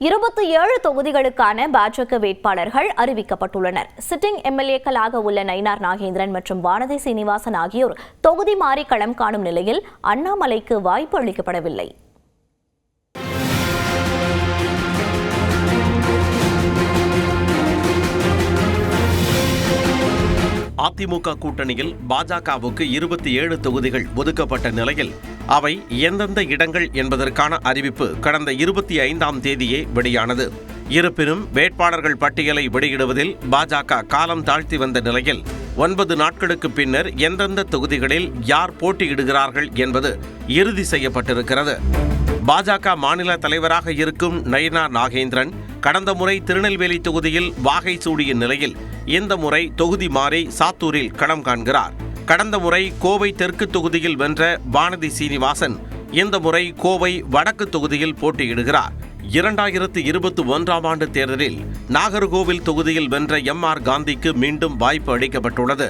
27 தொகுதிகளுக்கான பாஜக வேட்பாளர்கள் அறிவிக்கப்பட்டுள்ளனர். சிட்டிங் எம்எல்ஏக்களாக உள்ள நயினார் நாகேந்திரன் மற்றும் வானதி சீனிவாசன் ஆகியோர் தொகுதி மாறி களம் காணும் நிலையில் அண்ணாமலைக்கு வாய்ப்பு அளிக்கப்படவில்லை. அதிமுக கூட்டணியில் பாஜகவுக்கு 27 தொகுதிகள் ஒதுக்கப்பட்ட நிலையில் அவை எந்தெந்த இடங்கள் என்பதற்கான அறிவிப்பு கடந்த 25ஆம் தேதியே வெளியானது. இருப்பினும் வேட்பாளர்கள் பட்டியலை வெளியிடுவதில் பாஜக காலம் தாழ்த்தி வந்த நிலையில் 9 நாட்களுக்கு பின்னர் எந்தெந்த தொகுதிகளில் யார் போட்டியிடுகிறார்கள் என்பது இறுதி செய்யப்பட்டிருக்கிறது. பாஜக மாநில தலைவராக இருக்கும் நயினார் நாகேந்திரன் கடந்த முறை திருநெல்வேலி தொகுதியில் வாகை சூடிய நிலையில் இந்த முறை தொகுதி மாறி சாத்தூரில் களம் காண்கிறார். கடந்த முறை கோவை தெற்கு தொகுதியில் வென்ற வானதி சீனிவாசன் இந்த முறை கோவை வடக்கு தொகுதியில் போட்டியிடுகிறார். 2021ஆம் ஆண்டு தேர்தலில் நாகர்கோவில் தொகுதியில் வென்ற MR காந்திக்கு மீண்டும் வாய்ப்பு அளிக்கப்பட்டுள்ளது.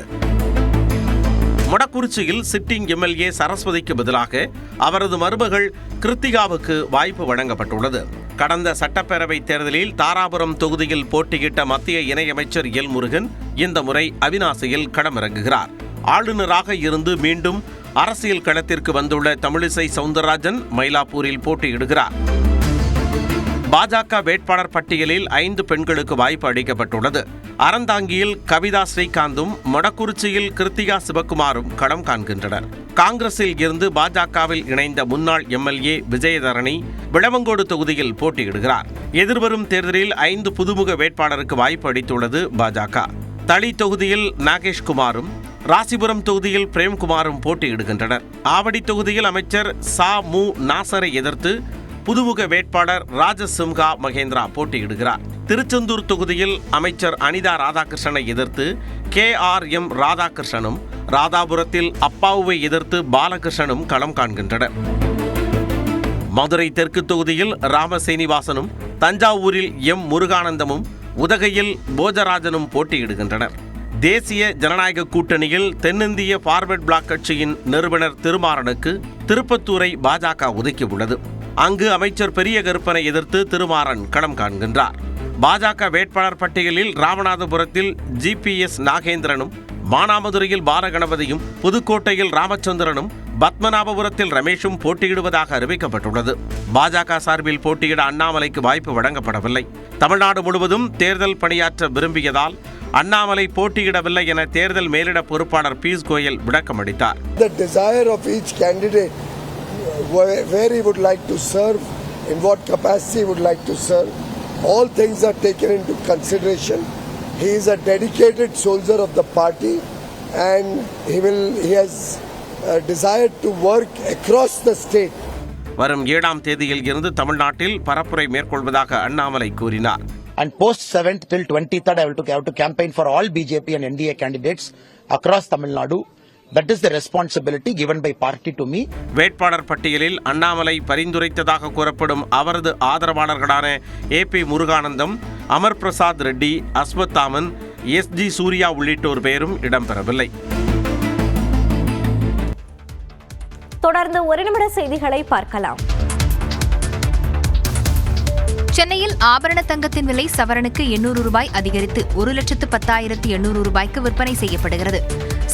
மொடக்குறிச்சியில் சிட்டிங் எம்எல்ஏ சரஸ்வதிக்கு பதிலாக அவரது மருமகள் கிருத்திகாவுக்கு வாய்ப்பு வழங்கப்பட்டுள்ளது. கடந்த சட்டப்பேரவை தேர்தலில் தாராபுரம் தொகுதியில் போட்டியிட்ட மத்திய இணையமைச்சர் எல் முருகன் இந்த முறை அவிநாசியில் களமிறங்குகிறார். ஆளுநராக இருந்து மீண்டும் அரசியல் களத்திற்கு வந்துள்ள தமிழிசை சவுந்தரராஜன் மயிலாப்பூரில் போட்டியிடுகிறார். பாஜக வேட்பாளர் பட்டியலில் 5 பெண்களுக்கு வாய்ப்பு அளிக்கப்பட்டுள்ளது. அறந்தாங்கியில் கவிதா ஸ்ரீகாந்தும் மொடக்குறிச்சியில் கிருத்திகா சிவக்குமாரும் களம் காண்கின்றனர். காங்கிரஸில் இருந்து பாஜகவில் இணைந்த முன்னாள் எம்எல்ஏ விஜயதரணி விளவங்கோடு தொகுதியில் போட்டியிடுகிறார். எதிர்வரும் தேர்தலில் 5 புதுமுக வேட்பாளருக்கு வாய்ப்பு அளித்துள்ளது பாஜக. தளி தொகுதியில் நாகேஷ்குமாரும் ராசிபுரம் தொகுதியில் பிரேம்குமாரும் போட்டியிடுகின்றனர். ஆவடி தொகுதியில் அமைச்சர் மு நாசரை எதிர்த்து புதுமுக வேட்பாளர் ராஜசிம்ஹா மகேந்திரா போட்டியிடுகிறார். திருச்செந்தூர் தொகுதியில் அமைச்சர் அனிதா ராதாகிருஷ்ணனை எதிர்த்து KRM ராதாகிருஷ்ணனும், ராதாபுரத்தில் அப்பாவுவை எதிர்த்து பாலகிருஷ்ணனும் களம் காண்கின்றனர். மதுரை தெற்கு தொகுதியில் ராமசீனிவாசனும், தஞ்சாவூரில் முருகானந்தமும், உதகையில் போஜராஜனும் போட்டியிடுகின்றனர். தேசிய ஜனநாயக கூட்டணியில் தென்னிந்திய பார்வர்ட் பிளாக் கட்சியின் நிறுவனர் திருமாறனுக்கு திருப்பத்தூரை பாஜக ஒதுக்கியுள்ளது. அங்கு அமைச்சர் பெரிய கருப்பனை எதிர்த்து திருமாறன் களம் காண்கின்றார். பாஜக வேட்பாளர் பட்டியலில் ராமநாதபுரத்தில் GPS நாகேந்திரனும், மானாமதுரையில் பாலகணபதியும், புதுக்கோட்டையில் ராமச்சந்திரனும், பத்மநாபபுரத்தில் ரமேஷும் போட்டியிடுவதாக அறிவிக்கப்பட்டுள்ளது. பாஜக சார்பில் போட்டியிட அண்ணாமலைக்கு வாய்ப்பு வழங்கப்படவில்லை. தமிழ்நாடு முழுவதும் தேர்தல் பணியாற்ற விரும்பியதால் அண்ணாமலை போட்டியிடவில்லை என தேர்தல் மேலிட பொறுப்பாளர் பீயூஷ் Goyal விளக்கமளித்தார். Where he would like to serve, in what capacity he would like to serve, all things are taken into consideration. He is a dedicated soldier of the party and he has desired to work across the state. வரும் 7ஆம் தேதியில் இருந்து தமிழ்நாட்டில் பரப்புரை மேற்கொள்வதாக அண்ணாமலை கூறினார். And post 7th till 23rd I have to campaign for all BJP and NDA candidates across Tamil Nadu. That is the responsibility given by party to me. வேட்பாளர் பட்டியலில் அண்ணாமலை பரிந்துரைத்ததாக கூறப்படும் அவரது ஆதரவாளர்களான AP முருகானந்தம், அமர் பிரசாத் ரெட்டி, அஸ்வத்தாமன், SG சூர்யா உள்ளிட்டோர் பெயரும் இடம்பெறவில்லை. தொடர்ந்து 1 நிமிட செய்திகளை பார்க்கலாம். சென்னையில் ஆபரண தங்கத்தின் விலை சவரனுக்கு 800 ரூபாய் அதிகரித்து 1,10,800 ரூபாய்க்கு விற்பனை செய்யப்படுகிறது.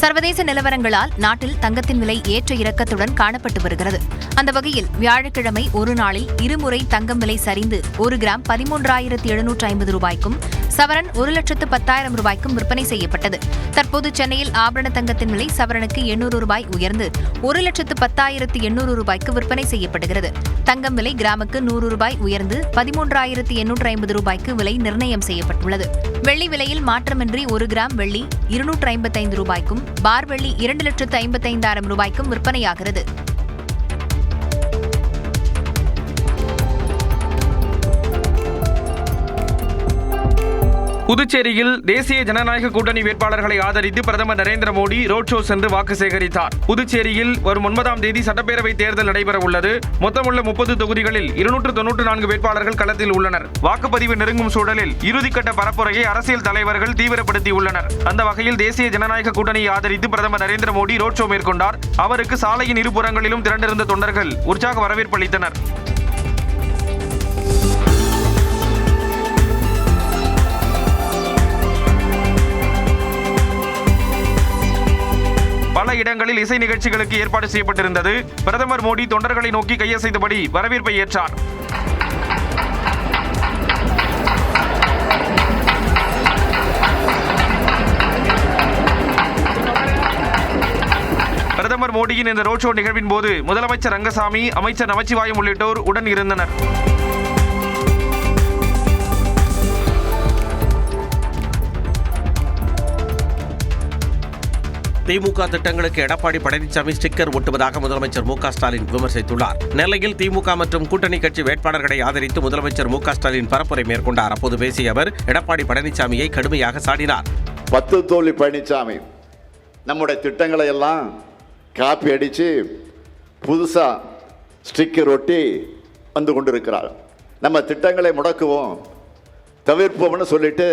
சர்வதேச நிலவரங்களால் நாட்டில் தங்கத்தின் விலை ஏற்ற இறக்கத்துடன் காணப்பட்டு வருகிறது. அந்த வகையில் வியாழக்கிழமை ஒரு நாளில் இருமுறை தங்கம் விலை சரிந்து 1 கிராம் 13,750 ரூபாய்க்கும் சவரன் 1,10,000 ரூபாய்க்கும் விற்பனை செய்யப்பட்டது. தற்போது சென்னையில் ஆபரண தங்கத்தின் விலை சவரனுக்கு 800 ரூபாய் உயர்ந்து 1,10,800 ரூபாய்க்கு விற்பனை செய்யப்படுகிறது. தங்கம் விலை கிராமுக்கு 100 ரூபாய் உயர்ந்து 13,850 ரூபாய்க்கு விலை நிர்ணயம் செய்யப்பட்டுள்ளது. வெள்ளி விலையில் மாற்றமின்றி 1 கிராம் வெள்ளி 255 ரூபாய்க்கும், பார் வெள்ளி 2,55,000 ரூபாய்க்கும் விற்பனையாகிறது. புதுச்சேரியில் தேசிய ஜனநாயக கூட்டணி வேட்பாளர்களை ஆதரித்து பிரதமர் நரேந்திர மோடி ரோட் ஷோ சென்று வாக்கு சேகரித்தார். புதுச்சேரியில் வரும் 9ஆம் தேதி சட்டப்பேரவை தேர்தல் நடைபெற உள்ளது. மொத்தமுள்ள 30 தொகுதிகளில் 294 வேட்பாளர்கள் களத்தில் உள்ளனர். வாக்குப்பதிவு நெருங்கும் சூழலில் இறுதிக்கட்ட பரப்புரையை அரசியல் தலைவர்கள் தீவிரப்படுத்தியுள்ளனர். அந்த வகையில் தேசிய ஜனநாயக கூட்டணியை ஆதரித்து பிரதமர் நரேந்திர மோடி ரோட் ஷோ மேற்கொண்டார். அவருக்கு சாலையின் இருபுறங்களிலும் திரண்டிருந்த தொண்டர்கள் உற்சாக வரவேற்பு அளித்தனர். பல இடங்களில் இசை நிகழ்ச்சிகளுக்கு ஏற்பாடு செய்யப்பட்டிருந்தது. பிரதமர் மோடி தொண்டர்களை நோக்கி கையசைத்தபடி வரவேற்பை ஏற்றார். பிரதமர் மோடியின் இந்த ரோட் ஷோ நிகழ்வின் போது முதலமைச்சர் ரங்கசாமி, அமைச்சர் நமச்சிவாயம் உள்ளிட்டோர் உடன் இருந்தனர். திமுக திட்டங்களுக்கு எடப்பாடி பழனிசாமி ஸ்டிக்கர் ஒட்டுவதாக முதலமைச்சர் மு க ஸ்டாலின் விமர்சித்துள்ளார். நெல்லையில் திமுக மற்றும் கூட்டணி கட்சி வேட்பாளர்களை ஆதரித்து முதலமைச்சர் மு க ஸ்டாலின் பரப்புரை மேற்கொண்டார். அப்போது பேசிய அவர் எடப்பாடி பழனிசாமியை கடுமையாக சாடினார். 10 தோல்வி பழனிசாமி நம்முடைய திட்டங்களை எல்லாம் காப்பி அடித்து புதுசாக ஸ்டிக்கர் ஒட்டி வந்து கொண்டிருக்கிறார். நம்ம திட்டங்களை முடக்குவோம், தவிர்ப்போம்னு சொல்லிட்டு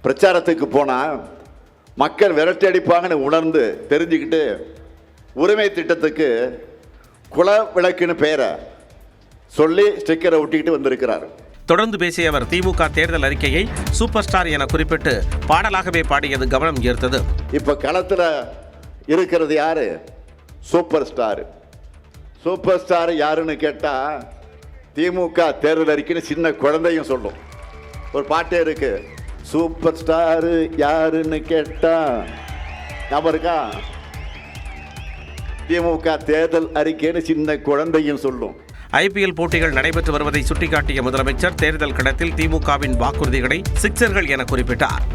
பிரச்சாரத்துக்கு போனால் மக்கள் விரட்டி அடிப்பாங்கன்னு உணர்ந்து தெரிஞ்சுக்கிட்டு உரிமை திட்டத்துக்கு குல விளக்குன்னு பெயரை சொல்லி ஸ்டிக்கரை ஒட்டிக்கிட்டு வந்திருக்கிறார். தொடர்ந்து பேசிய அவர் திமுக தேர்தல் அறிக்கையை சூப்பர் ஸ்டார் என குறிப்பிட்டு பாடலாகவே பாடியது கவனம் ஈர்த்தது. இப்போ களத்தில் இருக்கிறது யாரு? Super star. சூப்பர் ஸ்டார் யாருன்னு கேட்டால் திமுக தேர்தல் அறிக்கைன்னு சின்ன குழந்தையும் சொல்லும். ஒரு பாட்டே இருக்கு, சூப்பர் ஸ்டார் யாருன்னு கேட்டா ஞாபகம் இருக்கா? திமுக தேர்தல் அறிக்கைன்னு சின்ன குழந்தையும் சொல்லும். IPL போட்டிகள் நடைபெற்று வருவதை சுட்டிக்காட்டிய முதலமைச்சர் தேர்தல் களத்தில் திமுகவின் வாக்குறுதிகளை சிக்சர்கள் என குறிப்பிட்டார்.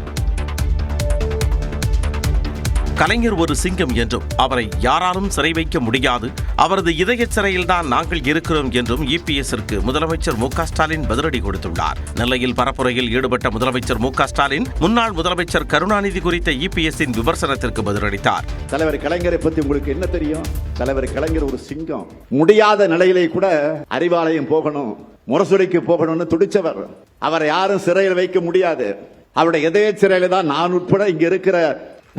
கலைஞர் ஒரு சிங்கம் என்றும் அவரை யாராலும் சிறை வைக்க முடியாது, அவரது இதய சிறையில்தான் நாங்கள் இருக்கிறோம் என்றும் EPS-ற்கு முதலமைச்சர் மு க ஸ்டாலின் பதிலடி கொடுத்துள்ளார். நெல்லையில் பரப்புரையில் ஈடுபட்ட முதலமைச்சர் மு க ஸ்டாலின் முன்னாள் முதலமைச்சர் கருணாநிதி குறித்த EPS-இன் விமர்சனத்திற்கு பதிலளித்தார். தலைவர் கலைஞரை பத்தி உங்களுக்கு என்ன தெரியும்? தலைவர் கலைஞர் ஒரு சிங்கம். முடியாத நிலையிலே கூட அறிவாலயம் போகணும், முரசொலிக்கு போகணும்னு துடிச்சவர். அவரை யாரும் சிறையில் வைக்க முடியாது. அவருடைய இதய சிறையில தான் நான் உட்பட இங்க இருக்கிற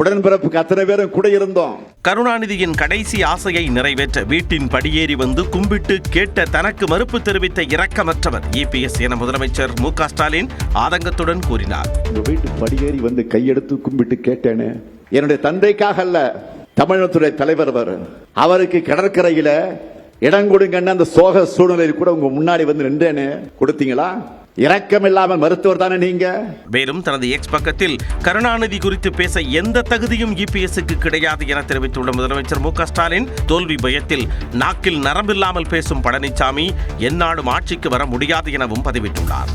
உடன்பிறப்புக்கு அத்தனை பேரும் கூட இருந்தோம். கருணாநிதியின் கடைசி ஆசையை நிறைவேற்ற வீட்டின் படியேறி வந்து கும்பிட்டு கேட்ட தனக்கு மறுப்பு தெரிவித்த இரக்கமற்றவர் EPS என முதலமைச்சர் மு க ஸ்டாலின் ஆதங்கத்துடன் கூறினார். வீட்டு படியேறி வந்து கையெடுத்து கும்பிட்டு கேட்டேனே, என்னுடைய தந்தைக்காக அல்ல, தமிழகத்துடைய தலைவர் அவருக்கு கடற்கரையில இடம் கொடுங்கன்னு அந்த சோக சூழ்நிலையில் கூட உங்க முன்னாடி வந்து நின்றேனே, கொடுத்தீங்களா? இரக்கமில்லாமல் மருத்துவர் தானே நீங்க. மேலும் தனது எக்ஸ் பக்கத்தில் கருணாநிதி குறித்து பேச எந்த தகுதியும் EPS-க்கு கிடையாது என தெரிவித்துள்ள முதலமைச்சர் மு க ஸ்டாலின் தோல்வி பயத்தில் நாக்கில் நரம்பில்லாமல் பேசும் பழனிசாமி எந்நாளும் ஆட்சிக்கு வர முடியாது எனவும் பதிவிட்டுள்ளார்.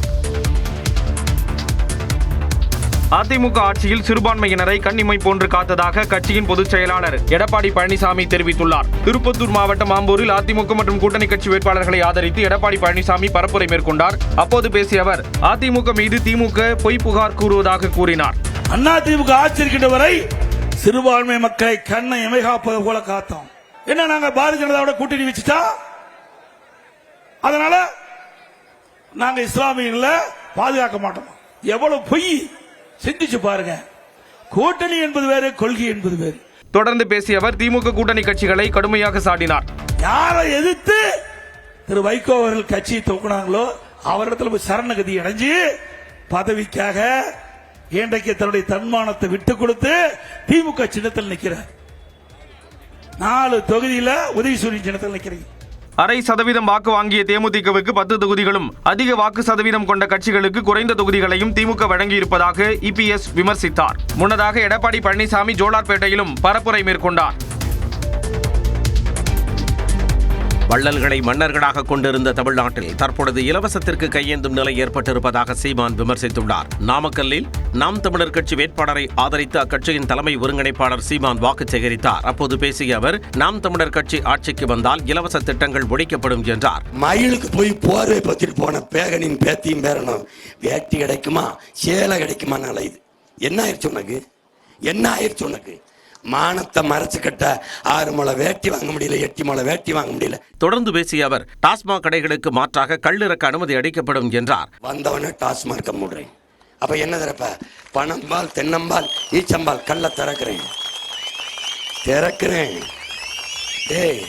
அதிமுக ஆட்சியில் சிறுபான்மையினரை கண்ணிமை போன்று காத்ததாக கட்சியின் பொதுச் செயலாளர் எடப்பாடி பழனிசாமி தெரிவித்துள்ளார். திருப்பத்தூர் மாவட்டம் ஆம்பூரில் அதிமுக மற்றும் கூட்டணி கட்சி வேட்பாளர்களை ஆதரித்து எடப்பாடி பழனிசாமி பரப்புரை மேற்கொண்டார். அப்போது பேசிய அவர் அதிமுக மீது திமுக பொய் புகார் கூறுவதாக கூறினார். அதிமுக ஆட்சி இருக்கின்ற வரை சிறுபான்மை மக்களை கண்ணை இமைகாப்பது போல காத்தோம். என்ன நாங்க பாரதிய ஜனதாவோட கூட்டணி வச்சுட்டா அதனால நாங்க இஸ்லாமியர்களை பாதுகாக்க மாட்டோம். எவ்வளவு பொய் சிந்திச்சு பாருங்க. கூட்டணி என்பது வேறு, கொள்கை என்பது வேறு. தொடர்ந்து பேசிய அவர் திமுக கூட்டணி கட்சிகளை கடுமையாக சாடினார். யாரை எதிர்த்து திரு வைகோ அவர்கள் கட்சியை தூக்குனாங்களோ அவரிடத்துல சரணகதி அடைஞ்சு பதவிக்காக இன்றைக்கு தன்னுடைய தன்மானத்தை விட்டு கொடுத்து திமுக சின்னத்தில் நிற்கிறார். 4 தொகுதியில உதயசூரியன் சின்னத்தில் நிற்கிறீங்க. 0.5% வாக்கு வாங்கிய தேமுதிகவுக்கு 10 தொகுதிகளும் அதிக வாக்கு சதவீதம் கொண்ட கட்சிகளுக்கு குறைந்த தொகுதிகளையும் திமுக வழங்கியிருப்பதாக EPS விமர்சித்தார். முன்னதாக எடப்பாடி பழனிசாமி ஜோலார்பேட்டையிலும் பரப்புரை மேற்கொண்டார். வள்ளல்களை மன்னர்களாக கொண்டிருந்த தமிழ்நாட்டில் தற்பொழுது இலவசத்திற்கு கையேந்தும் நிலை ஏற்பட்டிருப்பதாக சீமான் விமர்சித்துள்ளார். நாமக்கல்லில் நாம் தமிழர் கட்சி வேட்பாளரை ஆதரித்து அக்கட்சியின் தலைமை ஒருங்கிணைப்பாளர் சீமான் வாக்கு சேகரித்தார். அப்போது பேசிய அவர் நாம் தமிழர் கட்சி ஆட்சிக்கு வந்தால் இலவச திட்டங்கள் ஒழிக்கப்படும் என்றார். மயிலுக்கு போய் போர்வை பத்திட்டு போன பேகனின் பேத்தியும் பேரணும் வேட்டி கிடைக்குமா சேலை கிடைக்குமா இது என்ன ஆயிடுச்சு உனக்கு? என்ன ஆயிடுச்சு உனக்கு? மானத்தை மறைச்சு கட்ட 6 முளை வேட்டி வாங்க முடியல, 8 முளை வேட்டி வாங்க முடியல. தொடர்ந்து பேசிய அவர் டாஸ்மாக் கடைகளுக்கு மாற்றாக கள்ளிறக்க அனுமதி அளிக்கப்படும் என்றார். வந்தவன டாஸ்மாக் மூடுறேன். அப்ப என்ன தரப்ப? பணம்பால், தென்னம்பால், ஈச்சம்பால் கள்ள திறக்கிறேன். டேய்,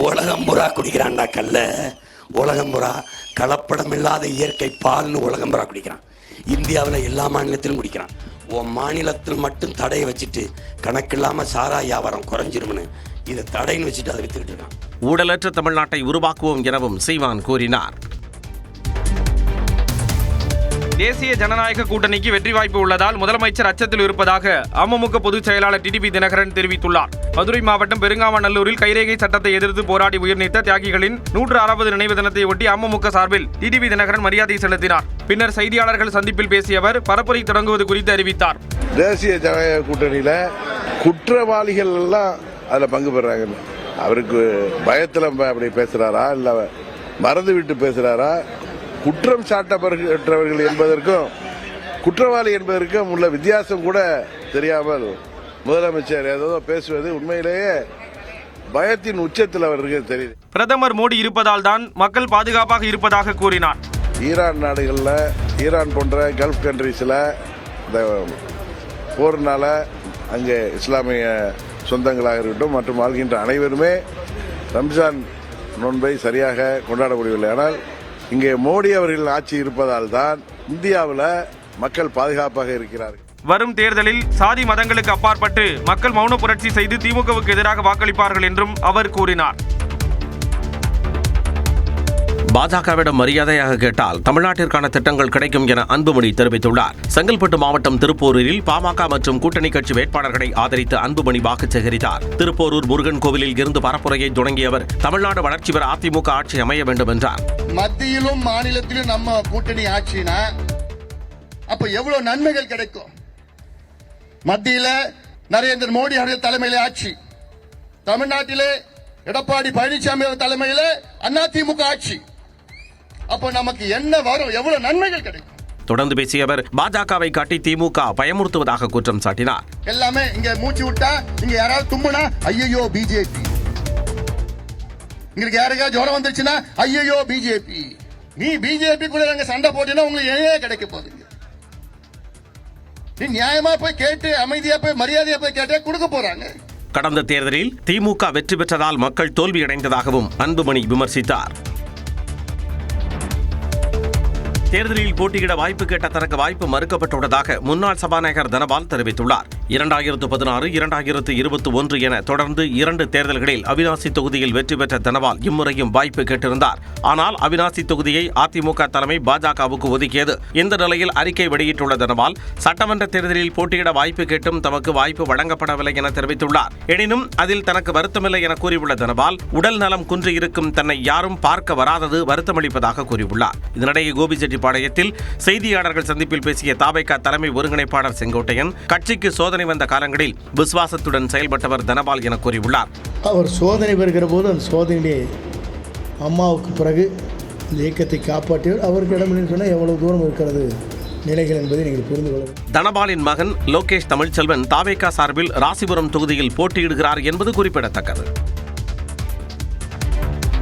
உலகம் புறா குடிக்கிறான்டா கல்ல. உலகம் புறா கலப்படம் இல்லாத இயற்கை பால்னு உலகம் புறா குடிக்கிறான். இந்தியாவில் எல்லா மாநிலத்திலும் குடிக்கிறான். உன் மாநிலத்தில் மட்டும் தடையை வச்சுட்டு கணக்கில்லாம சாரா வியாபாரம் குறைஞ்சிரும்னு இதை தடைன்னு வச்சுட்டு அதை வித்துக்கிட்டு இருக்கான். ஊழலற்ற தமிழ்நாட்டை உருவாக்குவோம் எனவும் சீமான் கூறினார். தேசிய ஜனநாயக கூட்டணிக்கு வெற்றி வாய்ப்பு உள்ளதால் முதலமைச்சர் அச்சத்தில் இருப்பதாக அமமுக பொதுச் செயலாளர் டிடிவி தினகரன் தெரிவித்துள்ளார். மதுரை மாவட்டம் பெருங்காமநல்லூரில் கைரேகை சட்டத்தை எதிர்த்து போராடி உயிர்நீத்த தியாகிகளின் 106வது நினைவு தினத்தை ஒட்டி அமமுக சார்பில் டிடிவி தினகரன் மரியாதை செலுத்தினார். பின்னர் செய்தியாளர்கள் சந்திப்பில் பேசிய அவர் பரப்புரை தொடங்குவது குறித்து அறிவித்தார். தேசிய ஜனநாயக கூட்டணியில குற்றவாளிகள் எல்லாம் அதுல பங்கு பெறாங்க. அவருக்கு பயத்துல அப்படி பேசுறாரா இல்ல மறந்து விட்டு பேசுறாரா? குற்றம் சாட்டப்பட்டவர்கள் என்பதற்கும் குற்றவாளி என்பதற்கும் உள்ள வித்தியாசம் கூட தெரியாமல் முதலமைச்சர் ஏதோ பேசுவது உண்மையிலேயே பயத்தின் உச்சத்தில் அவருக்கு தெரியுது. பிரதமர் மோடி இருப்பதால் தான் மக்கள் பாதுகாப்பாக இருப்பதாக கூறினார். ஈரான் நாடுகளில், ஈரான் போன்ற கல்ஃப் கண்ட்ரீஸில் இந்த போர்னால அங்கே இஸ்லாமிய சொந்தங்களாக இருக்கட்டும் மற்றும் வாழ்கின்ற அனைவருமே ரம்ஜான் நோன்பை சரியாக கொண்டாட முடியவில்லை. ஆனால் இங்கே மோடி அவர்கள் ஆட்சி இருப்பதால் தான் இந்தியாவில் மக்கள் பாதுகாப்பாக இருக்கிறார்கள். வரும் தேர்தலில் சாதி மதங்களுக்கு அப்பாற்பட்டு மக்கள் மௌன புரட்சி செய்து திமுகவுக்கு எதிராக வாக்களிப்பார்கள் என்றும் அவர் கூறினார். பாஜகவிடம் மரியாதையாக கேட்டால் தமிழ்நாட்டிற்கான திட்டங்கள் கிடைக்கும் என அன்புமணி தெரிவித்துள்ளார். செங்கல்பட்டு மாவட்டம் திருப்போரூரில் பாமக மற்றும் கூட்டணி கட்சி வேட்பாளர்களை ஆதரித்து அன்புமணி வாக்கு சேகரித்தார். திருப்போரூர் முருகன் கோவிலில் இருந்து பரப்புரையை தொடங்கிய அவர் தமிழ்நாடு வளர்ச்சி பெற அதிமுக ஆட்சி அமைய வேண்டும் என்றார். மத்தியிலும் மாநிலத்திலும் நம்ம கூட்டணி ஆட்சினா அப்ப எவ்வளவு நன்மைகள் கிடைக்கும்? மத்தியில நரேந்திர மோடி அவர்கள் தலைமையிலே ஆட்சி, தமிழ்நாட்டிலே எடப்பாடி பழனிசாமி தலைமையிலே அதிமுக ஆட்சி. அப்ப நமக்கு என்ன வரும்? எவ்வளவு நன்மைகள் கிடைக்கும்? தொடர்ந்து பேசிய அவர் பாஜகவை காட்டி திமுக பயமுறுத்துவதாக குற்றம் சாட்டினார். எல்லாமே இங்க மூச்சு விட்டா, இங்க யாராவது தும்முனா ஐயோ பிஜேபி, உங்களுக்கு யாருக்காவது ஜுரம் வந்துருச்சுன்னா ஐயோ பிஜேபி. நீ பிஜேபி கூட நாங்க சண்டை போட்டீங்கன்னா உங்களுக்கு என்ன கிடைக்க போகுதுங்க? நீ நியாயமா போய் கேட்டு அமைதியா போய் மரியாதையா போய் கேட்டா கொடுக்க போறாங்க. கடந்த தேர்தலில் திமுக வெற்றி பெற்றதால் மக்கள் தோல்வியடைந்ததாகவும் அன்புமணி விமர்சித்தார். தேர்தலில் போட்டியிட வாய்ப்பு கேட்ட தனக்கு வாய்ப்பு மறுக்கப்பட்டுள்ளதாக முன்னாள் சபாநாயகர் தனபால் தெரிவித்துள்ளார். 2016, 2021 என தொடர்ந்து 2 தேர்தல்களில் அவிநாசி தொகுதியில் வெற்றி பெற்ற தனபால் இம்முறையும் வாய்ப்பு கேட்டிருந்தார். ஆனால் அவிநாசி தொகுதியை அதிமுக தலைமை பாஜகவுக்கு ஒதுக்கியது. இந்த நிலையில் அறிக்கை வெளியிட்டுள்ள தனபால் சட்டமன்ற தேர்தலில் போட்டியிட வாய்ப்பு கேட்டும் தமக்கு வாய்ப்பு வழங்கப்படவில்லை என தெரிவித்துள்ளார். எனினும் அதில் தனக்கு வருத்தமில்லை என கூறியுள்ள தனபால் உடல் நலம் குன்றியிருக்கும் தன்னை யாரும் பார்க்க வராதது வருத்தமளிப்பதாக கூறியுள்ளார். இதனிடையே கோபிச்செட்டிப்பாளையத்தில் செய்தியாளர்கள் சந்திப்பில் பேசிய தாவேகா தலைமை ஒருங்கிணைப்பாளர் செங்கோட்டையன் கட்சிக்கு சோதனை வந்த காலங்களில் விசுவாசத்துடன் செயல்பட்டவர் தனபால் என கூறியுள்ளார். அவர் சோதனை பெறுகிற போது அந்த சோதனையிலே அம்மாவுக்கு பிறகு இந்த இயக்கத்தை காப்பாற்றியவர். அவருக்கு இடமில்லைன்னு சொன்னால் எவ்வளவு தூரம் இருக்கிறது நிலைகள் என்பதை நீங்கள் புரிந்து கொள்ள. தனபாலின் மகன் லோகேஷ் தமிழ்ச்செல்வன் தாவேகா சார்பில் ராசிபுரம் தொகுதியில் போட்டியிடுகிறார் என்பது குறிப்பிடத்தக்கது.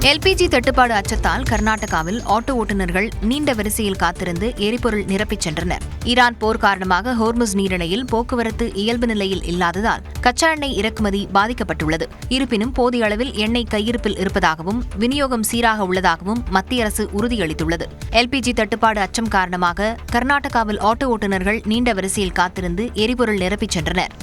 எல்பிஜி தட்டுப்பாடு அச்சத்தால் கர்நாடகாவில் ஆட்டோ ஓட்டுநர்கள் நீண்ட வரிசையில் காத்திருந்து எரிபொருள் நிரப்பிச் சென்றனர். ஈரான் போர் காரணமாக ஹோர்முஸ் நீரிணையில் போக்குவரத்து இயல்பு நிலையில் இல்லாததால் கச்சா எண்ணெய் இறக்குமதி பாதிக்கப்பட்டுள்ளது. இருப்பினும் போதிய அளவில் எண்ணெய் கையிருப்பில் இருப்பதாகவும் விநியோகம் சீராக உள்ளதாகவும் மத்திய அரசு உறுதியளித்துள்ளது. எல்பிஜி தட்டுப்பாடு அச்சம் காரணமாக கர்நாடகாவில் ஆட்டோ ஓட்டுநர்கள் நீண்ட வரிசையில் காத்திருந்து எரிபொருள் நிரப்பிச் சென்றனர்.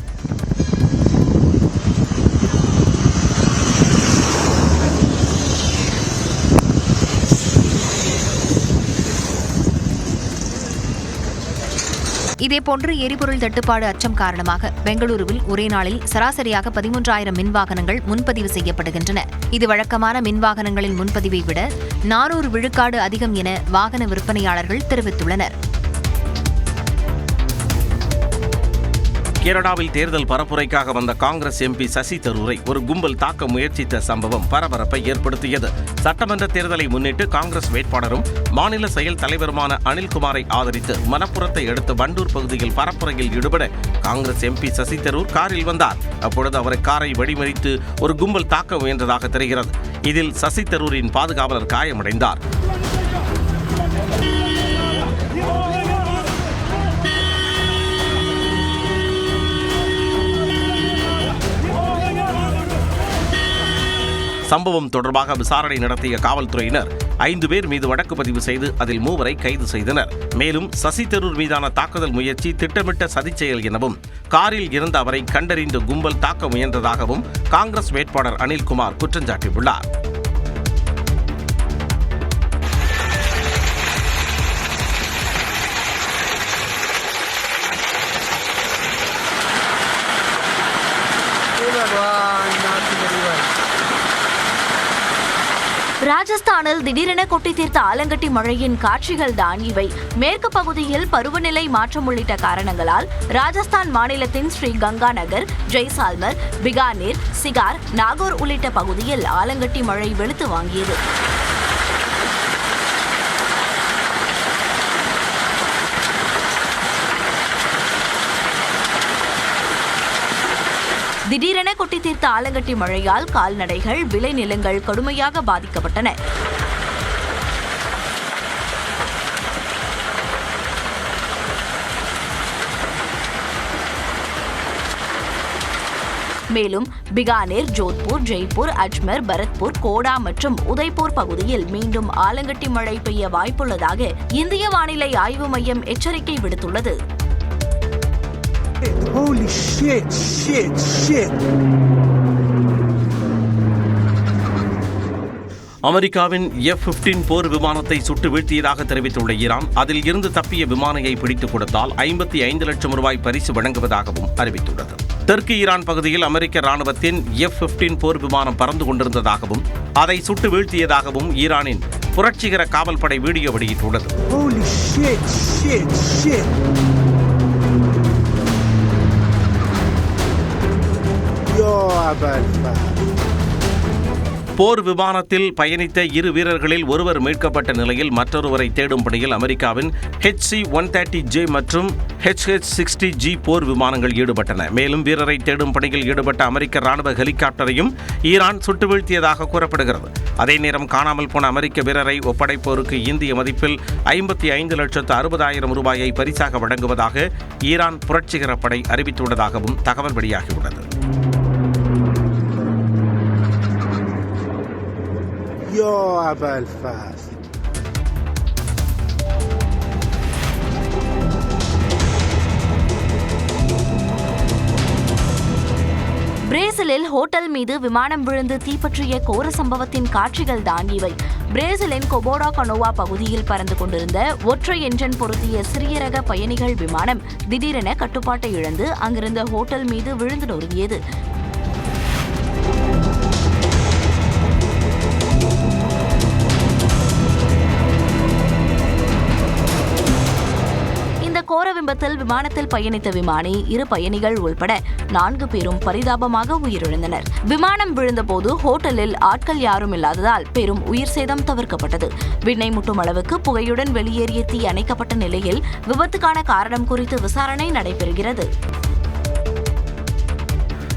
இதேபோன்று எரிபொருள் தட்டுப்பாடு அச்சம் காரணமாக பெங்களூருவில் ஒரே நாளில் சராசரியாக 13,000 மின்வாகனங்கள் முன்பதிவு செய்யப்படுகின்றன. இது வழக்கமான மின்வாகனங்களின் முன்பதிவை விட 400 விழுக்காடு அதிகம் என வாகன விற்பனையாளர்கள் தெரிவித்துள்ளனர். கேரளாவில் தேர்தல் பரப்புரைக்காக வந்த காங்கிரஸ் எம்பி சசி தரூரை ஒரு கும்பல் தாக்க முயற்சித்த சம்பவம் பரபரப்பை ஏற்படுத்தியது. சட்டமன்ற தேர்தலை முன்னிட்டு காங்கிரஸ் வேட்பாளரும் மாநில செயல் தலைவருமான அனில்குமாரை ஆதரித்து மலப்புரத்தை அடுத்த வண்டூர் பகுதியில் பரப்புரையில் ஈடுபட காங்கிரஸ் எம்பி சசி தரூர் காரில் வந்தார். அப்பொழுது அவரை காரை வெடிமறித்து ஒரு கும்பல் தாக்க முயன்றதாக தெரிகிறது. இதில் சசி தரூரின் பாதுகாவலர் காயமடைந்தார். சம்பவம் தொடர்பாக விசாரணை நடத்திய காவல்துறையினர் 5 பேர் மீது வழக்கு பதிவு செய்து அதில் 3 கைது செய்தனர். மேலும் சசி தரூர் மீதான தாக்குதல் முயற்சி திட்டமிட்ட சதிச்செயல் எனவும் காரில் இருந்த அவரை கண்டறிந்து கும்பல் தாக்க முயன்றதாகவும் காங்கிரஸ் வேட்பாளர் அனில்குமார் குற்றம் சாட்டியுள்ளார். ராஜஸ்தானில் திடீரென கொட்டி தீர்த்த ஆலங்கட்டி மழையின் காட்சிகள் தான் இவை. மேற்கு பகுதியில் பருவநிலை மாற்றம் உள்ளிட்ட காரணங்களால் ராஜஸ்தான் மாநிலத்தின் ஸ்ரீ கங்கா நகர், ஜெய்சால்மர், பிகானேர், சிகார், நாகூர் உள்ளிட்ட பகுதியில் ஆலங்கட்டி மழை வெளுத்து வாங்கியது. திடீரென கொட்டி தீர்த்த ஆலங்கட்டி மழையால் கால்நடைகள், விளைநிலங்கள் கடுமையாக பாதிக்கப்பட்டன. மேலும் பிகானேர், ஜோத்பூர், ஜெய்ப்பூர், அஜ்மர், பரத்பூர், கோடா மற்றும் உதய்பூர் பகுதியில் மீண்டும் ஆலங்கட்டி மழை பெய்ய வாய்ப்புள்ளதாக இந்திய வானிலை ஆய்வு மையம் எச்சரிக்கை விடுத்துள்ளது. Holy shit. அமெரிக்காவின் F-15 போர் விமானத்தை சுட்டு வீழ்த்தியதாக தெரிவித்துள்ள ஈரான், அதில் இருந்து தப்பிய விமானியை பிடித்துக் கொடுத்தால் 55 லட்சம் ரூபாய் பரிசு வழங்குவதாகவும் அறிவித்துள்ளது. தெற்கு ஈரான் பகுதியில் அமெரிக்க ராணுவத்தின் F-15 போர் விமானம் பறந்து கொண்டிருந்ததாகவும் அதை சுட்டு வீழ்த்தியதாகவும் ஈரானின் புரட்சிகர காவல்படை வீடியோ வெளியிட்டுள்ளது. Holy shit. போர் விமானத்தில் பயணித்த 2 வீரர்களில் ஒருவர் மீட்கப்பட்ட நிலையில் மற்றொருவரை தேடும் பணியில் அமெரிக்காவின் HC-130J மற்றும் HH-60G போர் விமானங்கள் ஈடுபட்டன. மேலும் வீரரை தேடும் பணியில் ஈடுபட்ட அமெரிக்க ராணுவ ஹெலிகாப்டரையும் ஈரான் சுட்டு வீழ்த்தியதாக கூறப்படுகிறது. அதே நேரம் காணாமல் போன அமெரிக்க வீரரை ஒப்படைப்போருக்கு இந்திய மதிப்பில் 55,60,000 ரூபாயை பரிசாக வழங்குவதாக ஈரான் புரட்சிகர படை அறிவித்துள்ளதாகவும் தகவல் வெளியாகியுள்ளது. பிரேசிலில் ஹோட்டல் மீது விமானம் விழுந்து தீப்பற்றிய கோர சம்பவத்தின் காட்சிகள் தான் இவை. பிரேசிலின் கொபோடா கனோவா பகுதியில் பறந்து கொண்டிருந்த ஒற்றை என்ஜின் பொருத்திய சிறிய ரக பயணிகள் விமானம் திடீரென கட்டுப்பாட்டை இழந்து அங்கிருந்த ஹோட்டல் மீது விழுந்து நொறுங்கியது. கோர விபத்தில் விமானத்தில் பயணித்த விமானி, 2 பயணிகள் உள்பட 4 பேரும் பரிதாபமாக உயிரிழந்தனர். விமானம் விழுந்தபோது ஹோட்டலில் ஆட்கள் யாரும் இல்லாததால் பெரும் உயிர் சேதம் தவிர்க்கப்பட்டது. விண்ணை முட்டும் அளவுக்கு புகையுடன் வெளியேறிய தீ அணைக்கப்பட்ட நிலையில் விபத்துக்கான காரணம் குறித்து விசாரணை நடைபெறுகிறது.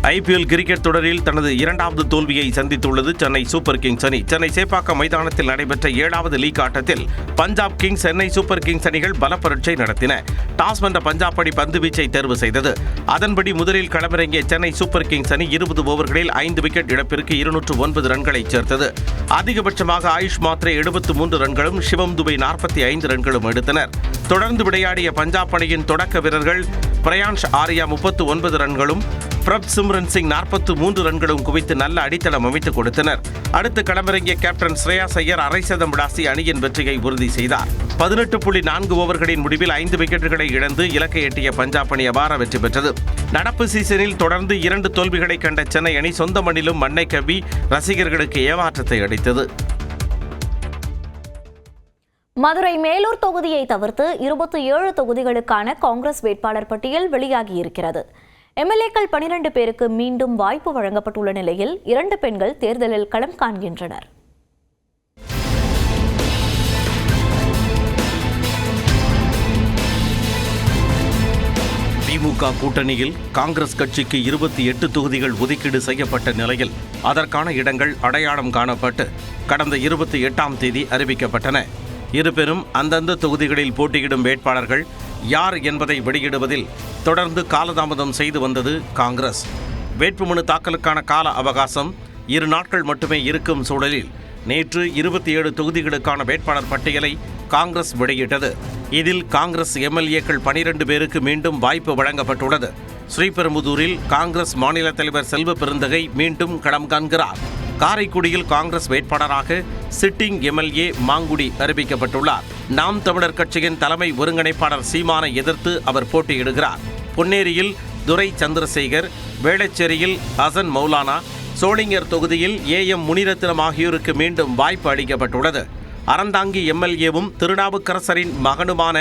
IPL கிரிக்கெட் தொடரில் தனது 2வது தோல்வியை சந்தித்துள்ளது சென்னை சூப்பர் கிங்ஸ் அணி. சென்னை சேப்பாக்கம் மைதானத்தில் நடைபெற்ற 7வது லீக் ஆட்டத்தில் Punjab Kings, Chennai super Kings அணிகள் பல பரீட்சை நடத்தின. டாஸ் வென்ற பஞ்சாப் அணி பந்து வீச்சை தேர்வு செய்தது. அதன்படி முதலில் களமிறங்கிய சென்னை சூப்பர் கிங்ஸ் அணி 20 ஓவர்களில் 5 விக்கெட் இழப்பிற்கு 209 ரன்களை சேர்த்தது. அதிகபட்சமாக ஆயுஷ் மாத்ரே 73 ரன்களும், சிவம் துபை 45 ரன்களும் எடுத்தனர். தொடர்ந்து விளையாடிய பஞ்சாப் அணியின் தொடக்க வீரர்கள் பிரயான்ஷ் ஆர்யா 39 ரன்களும், பிரப் சிம்ரன் சிங் 43 ரன்களும் குவித்து நல்ல அடித்தளம் அமைத்துக் கொடுத்தனர். அடுத்து களமிறங்கிய கேப்டன் ஸ்ரேயாஸ் ஐயர் அரை சதம் விளாசி அணியின் வெற்றியை உறுதி செய்தார். 18.4 ஓவர்களின் முடிவில் 5 விக்கெட்டுகளை இழந்து இலக்கை எட்டிய பஞ்சாப் அணி அபார வெற்றி பெற்றது. நடப்பு சீசனில் தொடர்ந்து 2 தோல்விகளை கண்ட சென்னை அணி சொந்த மண்ணிலும் மண்ணை கவ்வி ரசிகர்களுக்கு ஏமாற்றத்தை அளித்தது. மதுரை மேலூர் தொகுதியை தவிர்த்து 27 தொகுதிகளுக்கான காங்கிரஸ் வேட்பாளர் பட்டியல் வெளியாகியிருக்கிறது. எம்எல்ஏக்கள் 12 பேருக்கு மீண்டும் வாய்ப்பு வழங்கப்பட்டுள்ள நிலையில் 2 பெண்கள் தேர்தலில் களம் காண்கின்றனர். திமுக கூட்டணியில் காங்கிரஸ் கட்சிக்கு 28 தொகுதிகள் ஒதுக்கீடு செய்யப்பட்ட நிலையில் அதற்கான இடங்கள் அடையாளம் காணப்பட்டு கடந்த 28ஆம் தேதி அறிவிக்கப்பட்டன. இருபெரும் அந்தந்த தொகுதிகளில் போட்டியிடும் வேட்பாளர்கள் யார் என்பதை வெளியிடுவதில் தொடர்ந்து காலதாமதம் செய்து வந்தது காங்கிரஸ். வேட்புமனு தாக்கலுக்கான கால அவகாசம் 2 நாட்கள் மட்டுமே இருக்கும் சூழலில் நேற்று 27 தொகுதிகளுக்கான வேட்பாளர் பட்டியலை காங்கிரஸ் வெளியிட்டது. இதில் காங்கிரஸ் எம்எல்ஏக்கள் 12 பேருக்கு மீண்டும் வாய்ப்பு வழங்கப்பட்டுள்ளது. ஸ்ரீபெரும்புதூரில் காங்கிரஸ் மாநில தலைவர் செல்வ பெருந்தகை மீண்டும் களம் காண்கிறார். காரைக்குடியில் காங்கிரஸ் வேட்பாளராக சிட்டிங் எம்எல்ஏ மாங்குடி அறிவிக்கப்பட்டுள்ளார். நாம் தமிழர் கட்சியின் தலைமை ஒருங்கிணைப்பாளர் சீமானை எதிர்த்து அவர் போட்டியிடுகிறார். பொன்னேரியில் துரை சந்திரசேகர், வேளச்சேரியில் ஹசன் மௌலானா, சோளிங்கர் தொகுதியில் AM முனிரத்னம் ஆகியோருக்கு மீண்டும் வாய்ப்பு அளிக்கப்பட்டுள்ளது. அறந்தாங்கி எம்எல்ஏவும் திருநாவுக்கரசரின் மகனுமான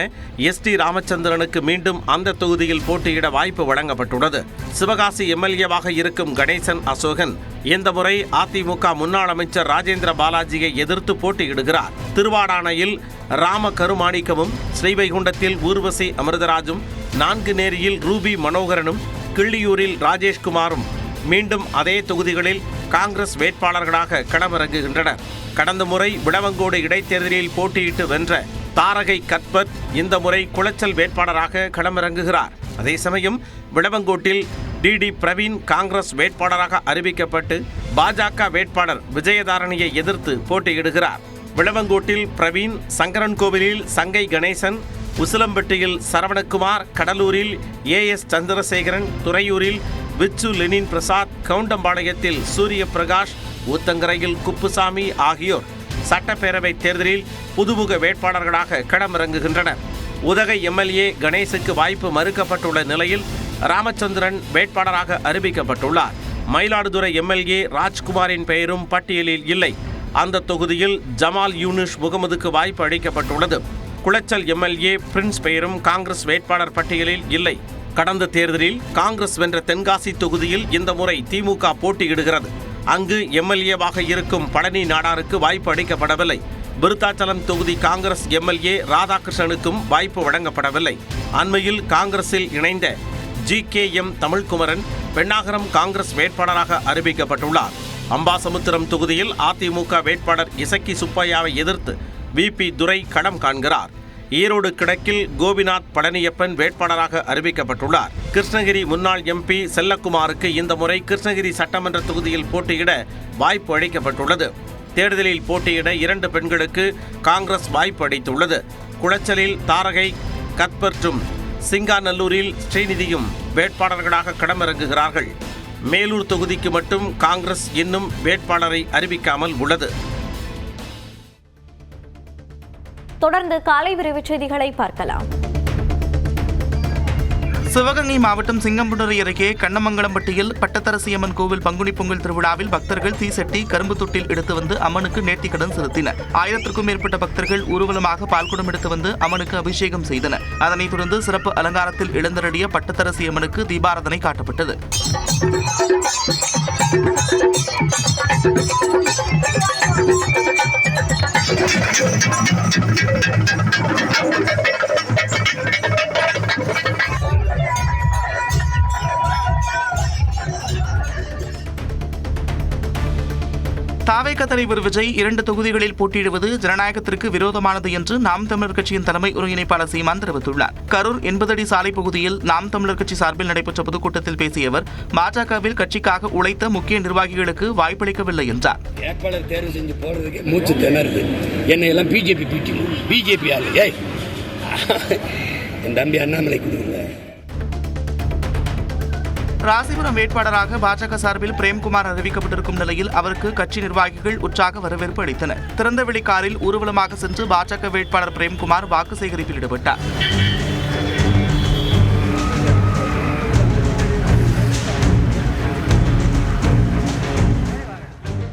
ST ராமச்சந்திரனுக்கு மீண்டும் அந்த தொகுதியில் போட்டியிட வாய்ப்பு வழங்கப்பட்டுள்ளது. சிவகாசி எம்எல்ஏவாக இருக்கும் கணேசன் அசோகன் இந்த முறை அதிமுக முன்னாள் அமைச்சர் ராஜேந்திர பாலாஜியை எதிர்த்து போட்டியிடுகிறார். திருவாடானையில் ராம கருமாணிக்கமும், ஸ்ரீவைகுண்டத்தில் ஊர்வசி அமிர்தராஜும், நான்குநேரியில் ரூபி மனோகரனும், கிள்ளியூரில் ராஜேஷ்குமாரும் மீண்டும் அதே தொகுதிகளில் காங்கிரஸ் வேட்பாளர்களாக களமிறங்குகின்றனர். கடந்த முறை விளவங்கோடு இடைத்தேர்தலில் போட்டியிட்டு வென்ற தாரகை கத்பத் இந்த முறை குளச்சல் வேட்பாளராக களமிறங்குகிறார். அதே சமயம் விளவங்கோட்டில் DD பிரவீன் காங்கிரஸ் வேட்பாளராக அறிவிக்கப்பட்டு பாஜக வேட்பாளர் விஜயதாரணியை எதிர்த்து போட்டியிடுகிறார். விளவங்கோட்டில் பிரவீன், சங்கரன்கோவிலில் சங்கை கணேசன், உசிலம்பட்டியில் சரவணகுமார், கடலூரில் AS சந்திரசேகரன், துறையூரில் விச்சு லெனின் பிரசாத், கவுண்டம்பாளையத்தில் சூரிய பிரகாஷ், ஊத்தங்கரையில் குப்புசாமி ஆகியோர் சட்டப்பேரவை தேர்தலில் புதுமுக வேட்பாளர்களாக களமிறங்குகின்றனர். உதகை MLA கணேசுக்கு வாய்ப்பு மறுக்கப்பட்டுள்ள நிலையில் ராமச்சந்திரன் வேட்பாளராக அறிவிக்கப்பட்டுள்ளார். மயிலாடுதுறை MLA ராஜ்குமாரின் பெயரும் பட்டியலில் இல்லை. அந்த தொகுதியில் ஜமால் யூனுஸ் முகமதுக்கு வாய்ப்பு அளிக்கப்பட்டுள்ளது. குளச்சல் MLA பிரின்ஸ் பெயரும் காங்கிரஸ் வேட்பாளர் பட்டியலில் இல்லை. கடந்த தேர்தலில் காங்கிரஸ் வென்ற தென்காசி தொகுதியில் இந்த முறை திமுக போட்டியிடுகிறது. அங்கு MLAவாக இருக்கும் பழனி நாடாருக்கு வாய்ப்பு அளிக்கப்படவில்லை. விருத்தாச்சலம் தொகுதி காங்கிரஸ் MLA ராதாகிருஷ்ணனுக்கும் வாய்ப்பு வழங்கப்படவில்லை. அண்மையில் காங்கிரஸில் இணைந்த GKM தமிழ்குமரன் பெண்ணாகரம் காங்கிரஸ் வேட்பாளராக அறிவிக்கப்பட்டுள்ளார். அம்பாசமுத்திரம் தொகுதியில் அதிமுக வேட்பாளர் இசக்கி சுப்பையாவை எதிர்த்து VP துரை களம் காண்கிறார். ஈரோடு கிழக்கில் கோபிநாத் பழனியப்பன் வேட்பாளராக அறிவிக்கப்பட்டுள்ளார். கிருஷ்ணகிரி முன்னாள் MP செல்லக்குமாருக்கு இந்த முறை கிருஷ்ணகிரி சட்டமன்ற தொகுதியில் போட்டியிட வாய்ப்பு அளிக்கப்பட்டுள்ளது. தேர்தலில் போட்டியிட 2 பெண்களுக்கு காங்கிரஸ் வாய்ப்பு அளித்துள்ளது. குளச்சலில் தாரகை கத்பற்றும் சிங்காநல்லூரில் ஸ்ரீநிதியும் வேட்பாளர்களாக களமிறங்குகிறார்கள். மேலூர் தொகுதிக்கு மட்டும் காங்கிரஸ் இன்னும் வேட்பாளரை அறிவிக்காமல் உள்ளது. தொடர்ந்து காலை விரைவுச் செய்திகளை பார்க்கலாம். சிவகங்கை மாவட்டம் சிங்கம்புணரி அருகே கண்ணமங்கலம்பட்டியில் பட்டத்தரசியம்மன் கோவில் பங்குனி பொங்கல் திருவிழாவில் பக்தர்கள் தீசட்டி கரும்பு தொட்டில் எடுத்து வந்து அம்மனுக்கு நேர்த்திக்கடன் செலுத்தினர். 1000க்கும் மேற்பட்ட பக்தர்கள் ஊர்வலமாக பால்குடம் எடுத்து வந்து அம்மனுக்கு அபிஷேகம் செய்தனர். அதனைத் தொடர்ந்து சிறப்பு அலங்காரத்தில் எழுந்தருளிய பட்டத்தரசியம்மனுக்கு தீபாராதனை காட்டப்பட்டது. தாவேக தலைவர் விஜய் 2 தொகுதிகளில் போட்டியிடுவது ஜனநாயகத்திற்கு விரோதமானது என்று நாம் தமிழர் கட்சியின் தலைமை ஒருங்கிணைப்பாளர் சீமான் தெரிவித்துள்ளார். கரூர் 80 அடி சாலை பகுதியில் நாம் தமிழர் கட்சி சார்பில் நடைபெற்ற பொதுக்கூட்டத்தில் பேசிய அவர் பாஜகவில் கட்சிக்காக உழைத்த முக்கிய நிர்வாகிகளுக்கு வாய்ப்பளிக்கவில்லை என்றார். வேட்பாளர் தேர்வு செஞ்சு போறதுக்கு மூச்சு திணறுது. என்னை எல்லாம் பிஜேபி ஆளு என் தம்பி அண்ணாமலை கொடுக்கல. ராசிபுரம் வேட்பாளராக பாஜக சார்பில் பிரேம்குமார் அறிவிக்கப்பட்டிருக்கும் நிலையில் அவருக்கு கட்சி நிர்வாகிகள் உற்சாக வரவேற்பு அளித்தனர். திறந்தவெளி காரில் ஊர்வலமாக சென்று பாஜக வேட்பாளர் பிரேம்குமார் வாக்கு சேகரிப்பில் ஈடுபட்டார்.